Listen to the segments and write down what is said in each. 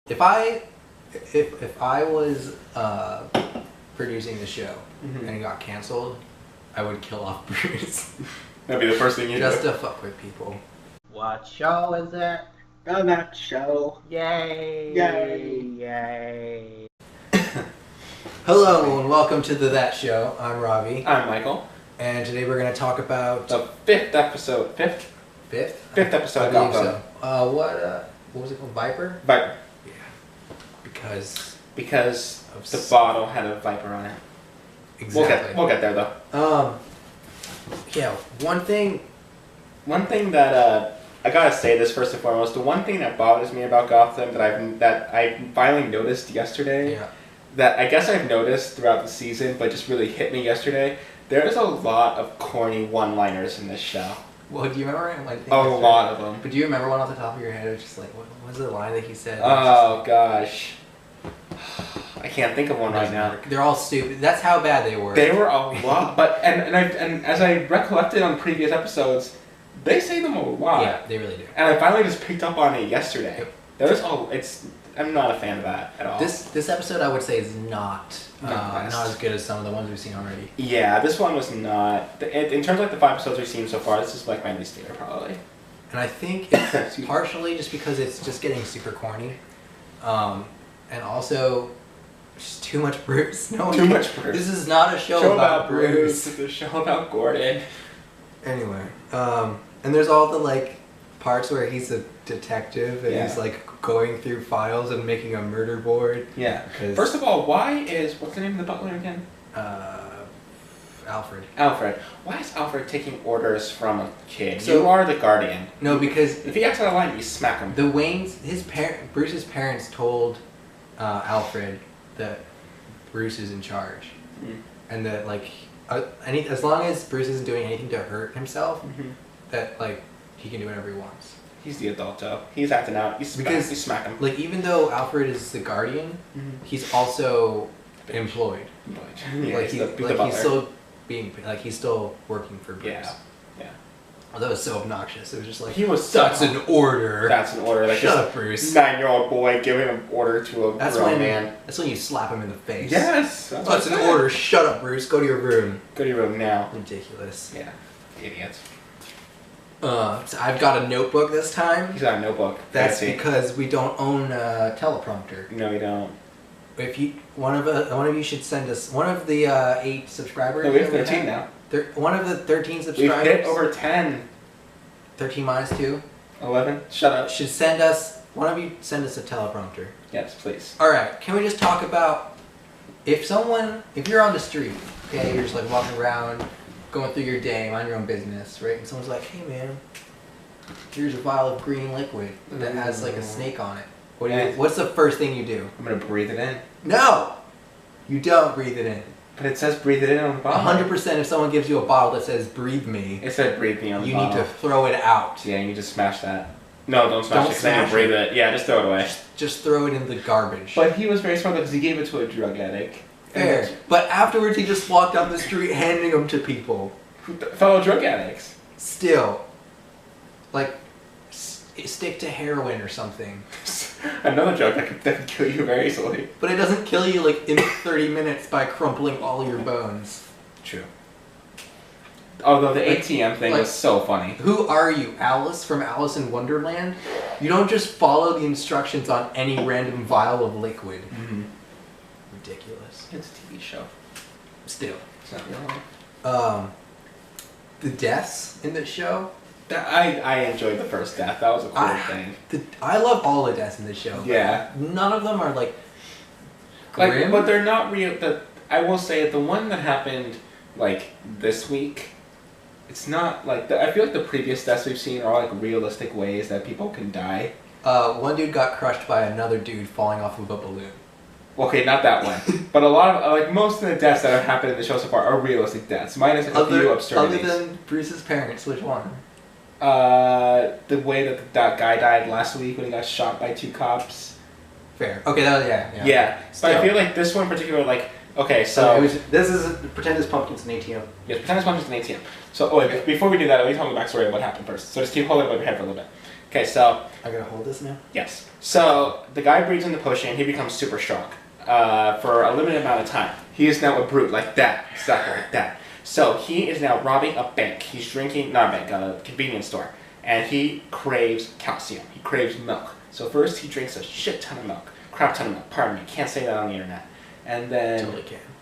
If I was producing the show and it got canceled, I would kill off Bruce. That'd be the first thing you do. Just to fuck with people. What show is it? The That Show. Yay! Yay! Yay! Hello and welcome to the That Show. I'm Ravi. I'm Michael. And today we're going to talk about... The fifth episode. Fifth? Fifth? Fifth episode of I believe Gotham. so. What was it called? Viper? Viper. Yeah. Because the bottle had a viper on it. Exactly. We'll get there though. Yeah, one thing that I gotta say this first and foremost. The one thing that bothers me about Gotham that I finally noticed yesterday, that I guess I've noticed throughout the season, but just really hit me yesterday. There's a lot of corny one-liners in this show. Well, do you remember A lot of them. But do you remember one off the top of your head? It was just like, what was the line that he said? Oh gosh, I can't think of one right now. They're all stupid. That's how bad they were. They were a lot, but and as I recollected on previous episodes, they say them a lot. Yeah, they really do. And I finally just picked up on it yesterday. I'm not a fan of that at all. This episode, I would say, is not as good as some of the ones we've seen already. Yeah, this one was not. In terms of like the 5 episodes we've seen so far, this is like my least favorite probably. And I think it's partially just because it's just getting super corny, and also just too much Bruce. Too much Bruce. This is not a show about Bruce. It's a show about Gordon. Anyway, and there's all the like parts where he's a detective and he's like going through files and making a murder board. Yeah. First of all, what's the name of the butler again? Alfred. Why is Alfred taking orders from a kid? So, you are the guardian. No, because if he acts out of line, you smack him. Bruce's parents told Alfred that Bruce is in charge, and that like as long as Bruce isn't doing anything to hurt himself, that like he can do whatever he wants. He's the adult though. He's acting out. You smack him. Like even though Alfred is the guardian, he's also employed. Yeah, like he's still being like he's still working for Bruce. Yeah. Although it was so obnoxious, it was just like that's an order. That's an order. Like shut up, Bruce. 9-year-old boy giving an order to a grown man. That's when you slap him in the face. Yes. That's an order. Shut up, Bruce. Go to your room. Go to your room now. Ridiculous. Yeah. Idiots. So I've got a notebook this time. He's got a notebook. That's because we don't own a teleprompter. No, we don't. If one of you should send us one of the 8 subscribers. No, we have 13 now. One of the 13 subscribers. We've hit over 10. 13 minus 2. 11. Shut up. Should send us one of you send us a teleprompter. Yes, please. All right. Can we just talk about if you're on the street, okay, you're just like walking around, going through your day, mind your own business, right? And someone's like, "Hey, man, here's a vial of green liquid that has like a snake on it." What's the first thing you do? I'm gonna breathe it in. No, you don't breathe it in. But it says breathe it in on the bottle. 100%. If someone gives you a bottle that says "breathe me," it said breathe me on the bottle. You need to throw it out. Yeah, you need to smash that. No, don't smash it. Because you breathe it. Yeah, just throw it away. Just throw it in the garbage. But he was very smart because he gave it to a drug addict. Fair. But afterwards, he just walked down the street handing them to people. Fellow drug addicts. Still, like, stick to heroin or something. Another drug that could kill you very easily. But it doesn't kill you like in 30 minutes by crumpling all your bones. True. Although the ATM thing was so funny. Who are you, Alice from Alice in Wonderland? You don't just follow the instructions on any random vial of liquid. Ridiculous. It's a TV show. Still. It's not real. The deaths in this show. I enjoyed the first death. That was a cool thing. I love all the deaths in this show. Yeah. None of them are like grim. But they're not real. I will say the one that happened like this week. It's not like I feel like the previous deaths we've seen are all like realistic ways that people can die. One dude got crushed by another dude falling off of a balloon. Okay, not that one. But a lot of like most of the deaths that have happened in the show so far are realistic deaths, minus a few absurdities. Other than Bruce's parents, which one? The way that guy died last week when he got shot by 2 cops. Fair. Okay, that was Yeah. But I feel like this one in particular, like, okay, so this is pretend this pumpkin's an ATM. Yes, pretend this pumpkin's an ATM. So, before we do that, let me tell the backstory of what happened first. So just keep holding it above your head for a little bit. Okay, so I gotta hold this now. yes. So the guy breathes in the potion. He becomes super strong for a limited amount of time. He is now a brute like that, exactly like that. So he is now robbing a bank. He's drinking, not a bank, a convenience store, and he craves calcium. He craves milk. So first he drinks a shit ton of milk, crap ton of milk. Pardon me, can't say that on the internet. And then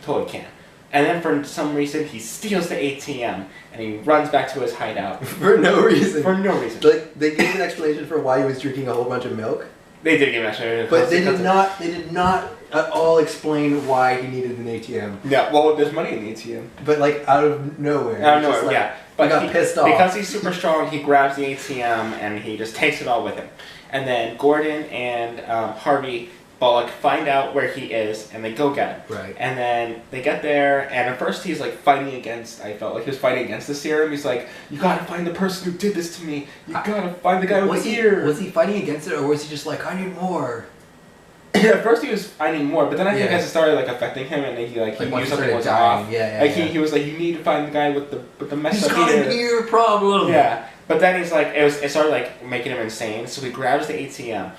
totally can. And then for some reason he steals the ATM and he runs back to his hideout For no reason. for no reason. Like they gave an explanation for why he was drinking a whole bunch of milk, They did give an explanation, but they did not. They did not at all explain why he needed an ATM. Yeah, well, there's money in the ATM. But like out of nowhere. Out of Just nowhere, like, yeah. But got pissed off because he's super strong. He grabs the ATM and he just takes it all with him. And then Gordon and Harvey Bullock find out where he is and they go get him. Right. And then they get there and at first he's like fighting against. I felt like he was fighting against the serum. He's like, "You gotta find the person who did this to me. You gotta find the guy with the ear." Was he fighting against it, or was he just like, I need more? At first he was finding more, but then I think Yeah. as it started like affecting him, and then he Like, knew once he something started was dying, off. yeah, like yeah. he was like, "You need to find the guy with the messed He's up got ear." an ear problem. Yeah, but then he's like, it started like making him insane. So he grabs the ATM,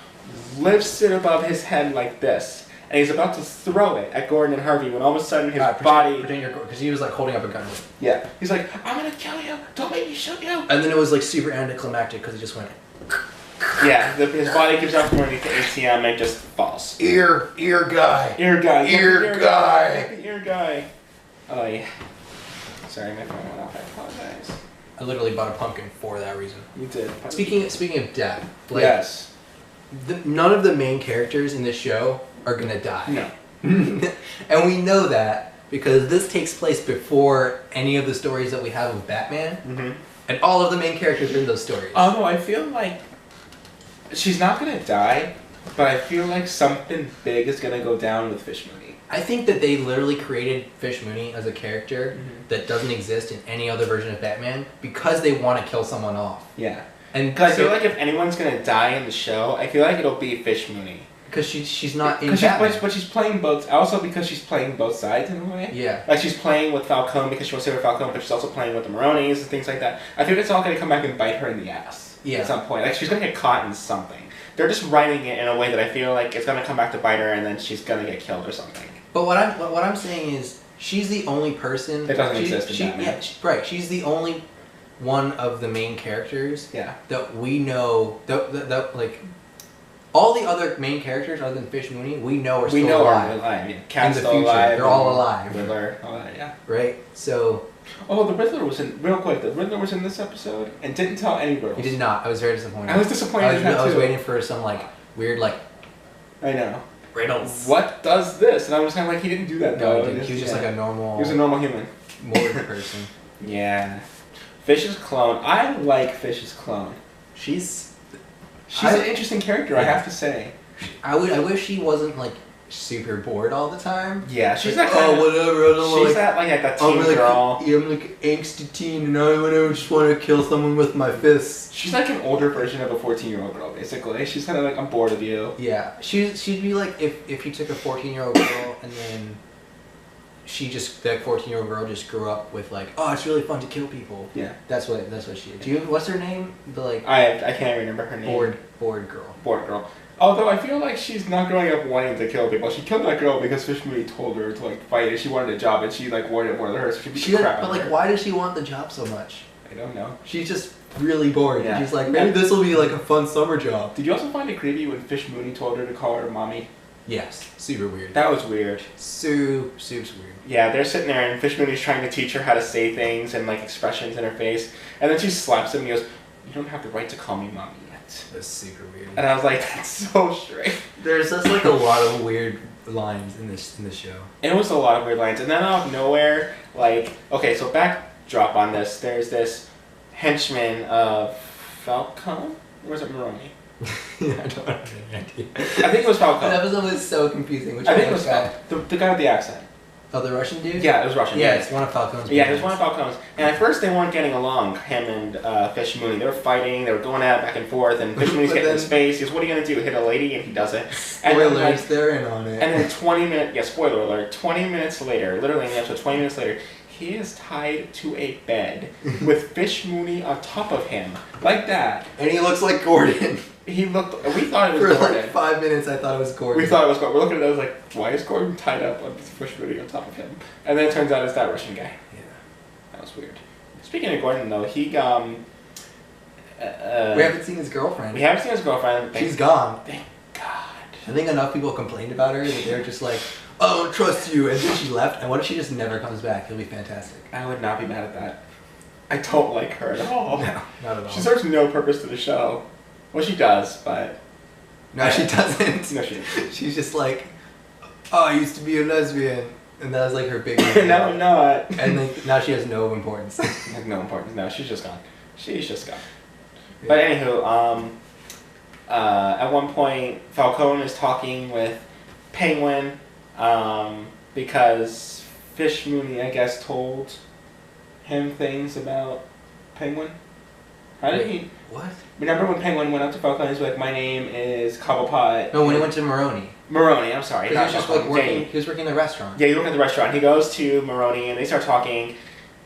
lifts it above his head like this, and he's about to throw it at Gordon and Harvey when all of a sudden his body. Because he was like holding up a gun. Yeah, he's like, "I'm gonna kill you! Don't make me shoot you!" And then it was like super anticlimactic because he just went. Yeah, his body gives out from underneath the ATM and just falls. Ear guy. Ear guy. Ear Ear guy. The ear guy. Oh yeah. Sorry, my phone went off. I apologize. I literally bought a pumpkin for that reason. You did. Speaking of death, like, Yes. none of the main characters in this show are gonna die. No. And we know that because this takes place before any of the stories that we have of Batman, Mm-hmm. and all of the main characters are in those stories. Although I feel like she's not gonna die, but I feel like something big is gonna go down with Fish Mooney. I think that they literally created Fish Mooney as a character that doesn't exist in any other version of Batman because they want to kill someone off. Yeah. And Because I feel like if anyone's gonna die in the show, I feel like it'll be Fish Mooney. because she's not in But Batman. she's playing both. Also because she's playing both sides in a way. Yeah. Like she's playing with Falcone because she wants to save Falcone, but she's also playing with the Maronis and things like that. I think it's all gonna come back and bite her in the ass. Yeah. At some point, like she's gonna get caught in something. They're just writing it in a way that I feel like it's gonna come back to bite her, and then she's gonna get killed or something. But what I'm saying is she's the only person That doesn't exist in Batman. Yeah, right. She's the only one of the main characters Yeah. that we know that like all the other main characters other than Fish Mooney we know are still We know alive. are alive. Yeah. Cat's In the still future, alive. they're all alive. Riddler. All that. Yeah. Right? So Oh, the Riddler was in real quick. The Riddler was in this episode and didn't tell any girls. he did not. I was very disappointed. I was disappointed in that I was too. waiting for some like weird like I know. riddles. What does this? And I was kind of like, he didn't do that No, though. he didn't. He was just like a normal He was a normal human. morgue person. Yeah. Fish's clone. I like Fish's clone. She's She's an interesting character, I have to say. I wish she wasn't like super bored all the time. Yeah, she's like, that kind of, whatever. I don't she's like. that like that I'm teen like, girl. yeah, I'm like angsty teen, and I just want to kill someone with my fists. She's like an older version of a 14-year-old girl, basically. She's kind of like, I'm bored of you. Yeah, she'd be like if you took a 14-year-old girl and then that 14-year-old girl just grew up with like, oh, it's really fun to kill people. Yeah. That's what she is. Do you? What's her name? The like I can't remember her name. bored girl. Bored girl. Although I feel like she's not growing up wanting to kill people. She killed that girl because Fish Mooney told her to like fight and she wanted a job and she like wanted it more than her, so she beat the crap out But of like, her. why does she want the job so much? I don't know. She's just really bored. Yeah. She's like, maybe this will be like a fun summer job. Did you also find it creepy when Fish Mooney told her to call her mommy? Yes, super weird. That was weird. Soup's weird. Yeah, they're sitting there and Fish Mooney's trying to teach her how to say things and like expressions in her face. And then she slaps him and he goes, "You don't have the right to call me mommy yet." That's super weird. And I was like, that's so strange. There's just like a lot of weird lines in this show. It was a lot of weird lines. And then out of nowhere, like, okay, so backdrop on this, there's this henchman of Falcone? Or was it Maroni? Yeah, I don't have any idea. I think it was Falcone. That episode was so confusing. Which I think it one was guy? Falcone. The guy with the accent. Oh, the Russian dude? Yeah, it was Russian. Yeah, it's one of Falcone's. Yeah, it was one of Falcone's. And at first they weren't getting along, him and Fish Mooney. They were fighting, they were going at it back and forth, and Fish Mooney's getting in his face. He goes, "What are you going to do, hit a lady?" And he doesn't. And then, Spoilers, they're in on it. and then 20 minutes, yeah, spoiler alert, 20 minutes later, literally in the episode, 20 minutes later, he is tied to a bed with Fish Mooney on top of him, like that. And he looks like Gordon. We thought it was For Gordon. like 5 minutes, I thought it was Gordon. We thought it was Gordon. We're looking at it, I was like, why is Gordon tied up with Fish Mooney on top of him? And then it turns out it's that Russian guy. Yeah. That was weird. Speaking of Gordon, though, he we haven't seen his girlfriend. We haven't seen his girlfriend. She's gone. Thank God. I think enough people complained about her that they're just like, oh, I don't trust you, and then she left. And what if she just never comes back? It'll be fantastic. I would not be mad at that. I don't like her at all. No, not at all. She serves no purpose to the show. Well, she does, but... No, she doesn't. No, she doesn't. She's just like, oh, I used to be a lesbian. And that was like her big No, I'm not. And like, now she has no importance. Has no importance. No, she's just gone. She's just gone. Yeah. But anywho, at one point, Falcone is talking with Penguin, because Fish Mooney, I guess, told him things about Penguin. How did he? What? Remember when Penguin went up to Falcone and was like, my name is Cobblepot. No, when he went to Maroney. Maroney, I'm sorry. He was just like Falcone. working. He was working in the restaurant. Yeah, he's working at the restaurant. He goes to Maroney and they start talking,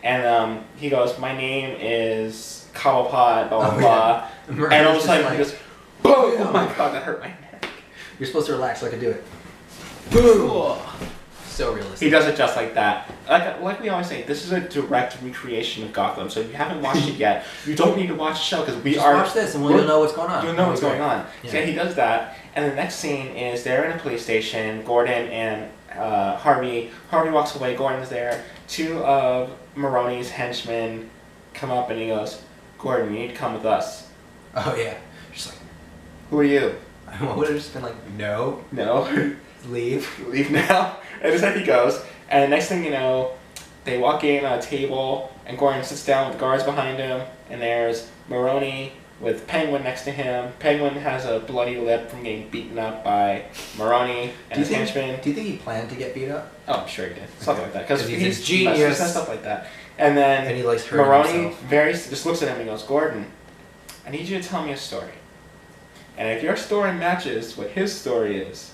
and he goes, my name is Cobblepot, blah blah blah. Yeah. And all of a sudden he goes, boom! Oh my god, that hurt my neck. You're supposed to relax so I can do it. Boom! So realistic. He does it just like that. Like we always say, this is a direct recreation of Gotham. So if you haven't watched it yet, you don't need to watch the show because Just watch this and you'll know what's going on. You'll know what's going on. Yeah. So he does that, and the next scene is they're in a police station. Gordon and Harvey. Harvey walks away. Gordon's there. Two of Maroney's henchmen come up, and he goes, "Gordon, you need to come with us." Oh yeah. Just like, Who are you? I would have just been like, no, No. leave. Leave now. And just like he goes, and next thing you know, they walk in on a table, and Gordon sits down with guards behind him, and there's Maroney with Penguin next to him. Penguin has a bloody lip from getting beaten up by Maroney and his henchmen. Do you think he planned to get beat up? Oh, I'm sure he did. Something like that. Because he's a genius. And stuff like that. And then And he likes hurting Maroney himself. just looks at him and goes, Gordon, I need you to tell me a story. And if your story matches what his story is,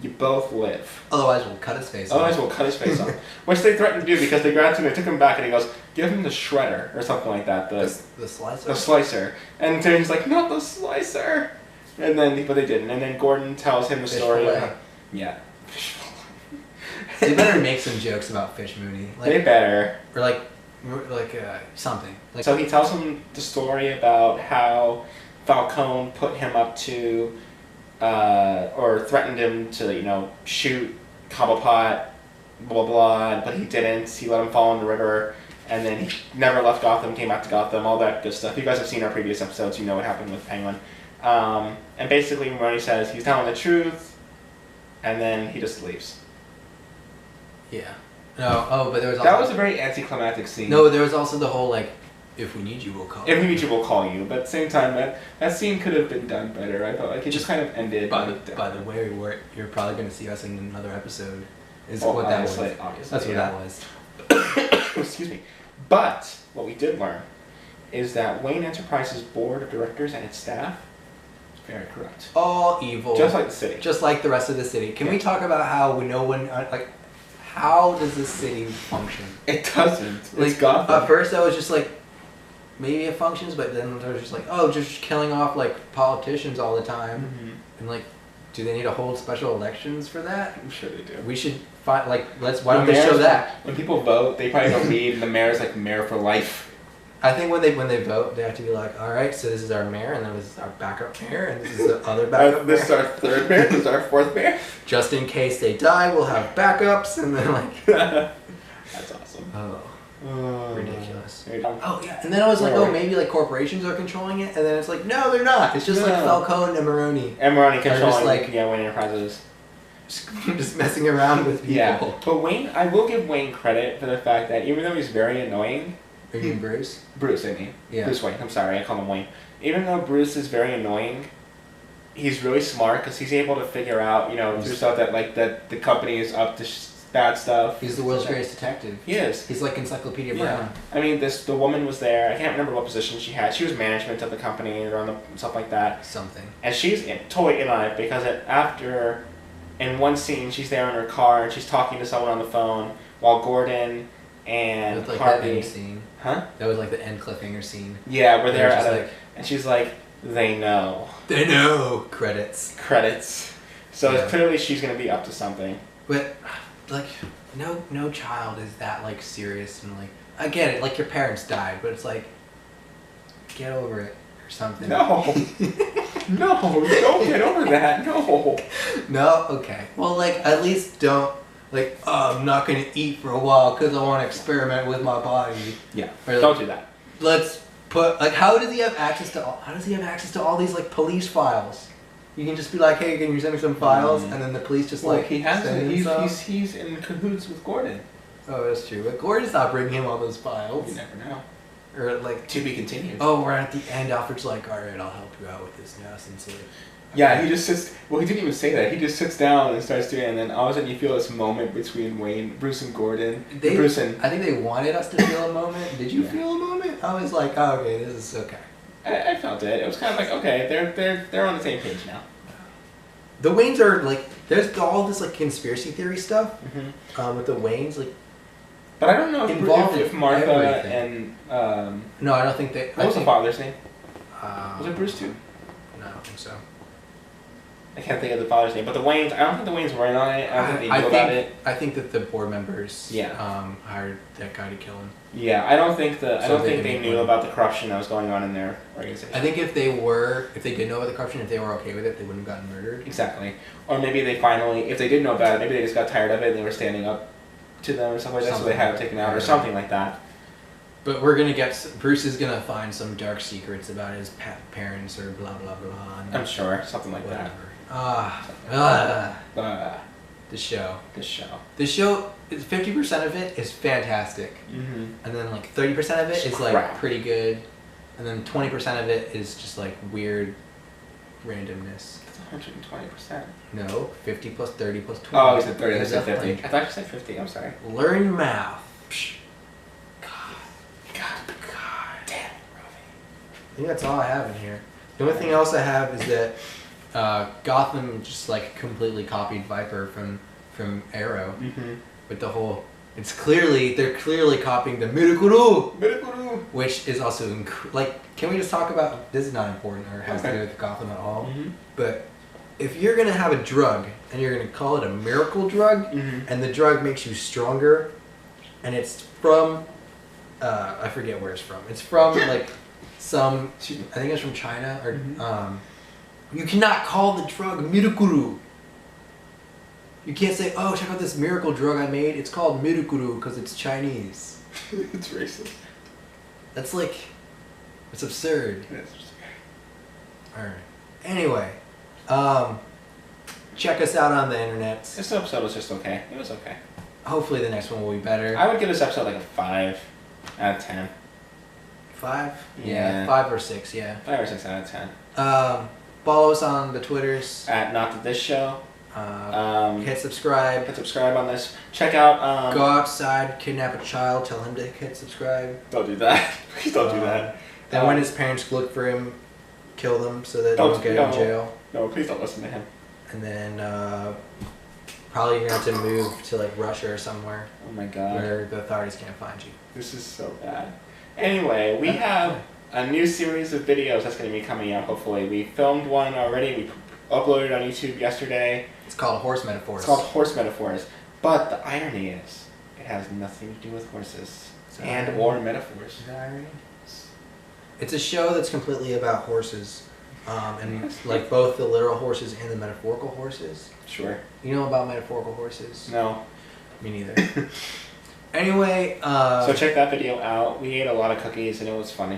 you both live. Otherwise, we'll cut his face off. Otherwise, we'll cut his face off. Which they threatened to do because they grabbed him and took him back and he goes, give him the shredder or something like that. The slicer? The slicer. And then he's like, not the slicer. And then, but they didn't. And then Gordon tells him the Fish story. fillet. Yeah. They better make some jokes about Fish Mooney. They better. Or like something. Like, So he tells him the story about how Falcone put him up to, or threatened him to, shoot Cobblepot, blah, blah, but he didn't. He let him fall in the river, and then he never left Gotham, came back to Gotham, all that good stuff. You guys have seen our previous episodes, you know what happened with Penguin. And basically, Maroney says he's telling the truth, and then he just leaves. yeah. No, but there was also... That was a very anticlimactic scene. No, there was also the whole, like, if we need you, we'll call you. If we need you, we'll call you. But at the same time, that scene could have been done better. I felt like it just kind of ended. By the way we were, you're probably going to see us in another episode. Is what obviously, that was. obviously, That's what yeah. that was. Excuse me. But what we did learn is that Wayne Enterprises board of directors and its staff is very corrupt. All evil. Just like the city. Just like the rest of the city. Can we Yeah. talk about how no one, how does this city function? It doesn't. Like, It's Gotham. at first I was just like, maybe it functions, but then I was just like, oh, just killing off like politicians all the time. Mhm. And like, do they need to hold special elections for that? I'm sure they do. We should find, why don't they show that? When people vote, they probably don't read, and the mayor's like mayor for life. I think when they vote, they have to be like, all right, so this is our mayor, and then this is our backup mayor, and this is the other backup This is mayor. our third mayor, this is our fourth mayor. Just in case they die, we'll have backups, and then like, That's awesome. ridiculous. There you go. Oh yeah, and then I was like, oh, maybe like corporations are controlling it, and then it's like, no, they're not. It's just like No. Falcone and Maroney, And Maroney They're controlling, just like- Wayne Enterprises. just messing around with people. Yeah, but Wayne, I will give Wayne credit for the fact that even though he's very annoying, Are you Bruce? Bruce, I mean, Yeah. Bruce Wayne. I'm sorry, I call him Wayne. Even though Bruce is very annoying, he's really smart because he's able to figure out, through stuff that the company is up to bad stuff. He's the world's greatest detective. He is. He's like Encyclopedia Yeah. Brown. I mean, the woman was there. I can't remember what position she had. She was management of the company and stuff like that. Something. And she's totally in on it because in one scene, she's there in her car and she's talking to someone on the phone while Gordon and That's like the Harvey. end scene. Huh? That was like the end cliffhanger scene. Yeah, where they're just at and she's like, they know. They know. Credits. So Yeah. clearly she's gonna be up to something. But like, no child is that like serious and like. I get it. Like your parents died, but it's like, get over it or something. No. No, don't get over that. No. No? Okay. Well, like, at least don't, like, oh, I'm not going to eat for a while because I want to experiment with my body. Yeah. Or, like, Don't do that. Let's put, like, how does he have access to all these, like, police files? You can just be like, hey, can you send me some files? And then the police just, like, he has send him some? he's in cahoots with Gordon. Oh, that's true. But Gordon's not bringing him all those files. You never know. Or, like, To be continued. oh, we're at the end. Alfred's like, all right, I'll help you out with this now since, like, Yeah, he just sits. Well, he didn't even say that. He just sits down and starts doing it, and then all of a sudden you feel this moment between Bruce and Gordon. I think they wanted us to feel a moment. Did you feel a moment? I was like, oh, okay, this is okay. I felt it. It was kind of like, okay, they're on the same page now. The Waynes are like, there's all this like conspiracy theory stuff with the Waynes. Like, but I don't know involved if in Martha everything. and no, I don't think they. what was the father's name? Was Was it Bruce too? No, I don't think so. I can't think of the father's name, but the Waynes. I don't think the Waynes were in on it. I don't think they knew about it. I think that the board members Yeah. Hired that guy to kill him. Yeah, I don't think they didn't knew know. about the corruption that was going on in their organization. I think if they did know about the corruption, if they were okay with it, they wouldn't have gotten murdered. Exactly. Or maybe they finally, if they did know about it, maybe they just got tired of it and they were standing up to them or something like that, so they had it taken out or something like that. But Bruce is gonna find some dark secrets about his parents or blah blah blah. And I'm sure, something like whatever. that. The show. The show. The show, 50% of it is fantastic. Mm-hmm. And then like 30% of it is like Crap. pretty good. And then 20% of it is just like weird randomness. That's 120%. No, 50 plus 30 plus 20. Oh, you said 30, I said That's 50. like, I thought you said 50, I'm sorry. learn math. Psh. God. Damn it, I think that's all I have in here. The only thing else I have is that Gotham just like completely copied Viper from Arrow. Mm-hmm. With the whole, they're clearly copying the Mirukuru, which is also like, can we just talk about, this is not important or has to do with Gotham at all, but if you're gonna have a drug and you're gonna call it a miracle drug, and the drug makes you stronger, and it's from, I forget where it's from. It's from like I think it's from China or you cannot call the drug Mirukuru. You can't say, oh, check out this miracle drug I made. It's called Mirukuru because it's Chinese. It's racist. That's like, it's absurd. It's just... Alright. Anyway, check us out on the internet. This episode was just okay. It was okay. Hopefully the next one will be better. I would give this episode like a 5 out of 10. 5? Yeah. 5 or 6, yeah. 5 or 6 out of 10. Follow us on the Twitters. At Not That This Show. Hit subscribe. Hit subscribe on this. Check out... Go outside, kidnap a child, tell him to hit subscribe. Don't do that. Please don't do that. Then when his parents look for him, kill them so that they don't get in jail. No, please don't listen to him. And then probably you're gonna have to move to like Russia or somewhere Oh my god. where the authorities can't find you. This is so bad. Anyway, we have a new series of videos that's going to be coming out, hopefully. We filmed one already. We uploaded it on YouTube yesterday. It's called Horse Metaphors. It's called Horse Metaphors. But the irony is, it has nothing to do with horses and or metaphors. Is that irony? It's a show that's completely about horses. And like both the literal horses and the metaphorical horses. Sure. You know about metaphorical horses? No. Me neither. Anyway, so check that video out. We ate a lot of cookies and it was funny.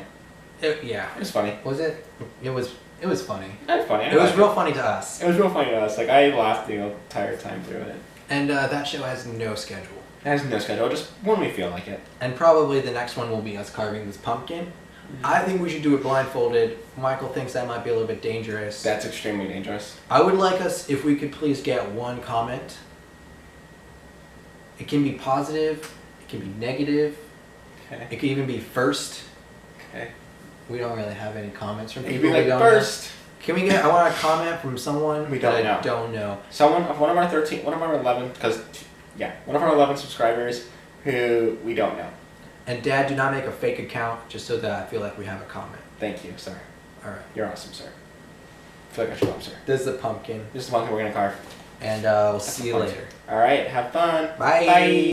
Yeah. It was funny. Was it? It was funny. It was funny. It was real funny to us. It was real funny to us. Like, I laughed the entire time through it. And that show has no schedule. It has no schedule, just when we feel like it. And probably the next one will be us carving this pumpkin. I think we should do it blindfolded. Michael thinks that might be a little bit dangerous. That's extremely dangerous. I would like us, if we could please get one comment. It can be positive. It can be negative. Okay. It could even be first. Okay. We don't really have any comments from It people could be like we don't first. know. Can we get? I want a comment from someone We don't that know. I don't know. One of our 11 subscribers who we don't know. And Dad, do not make a fake account just so that I feel like we have a comment. Thank you, sir. All right. You're awesome, sir. I feel like I should love, sir. This is the pumpkin. This is the one we're gonna carve. And we'll see you fun, later. All right, have fun. Bye. Bye.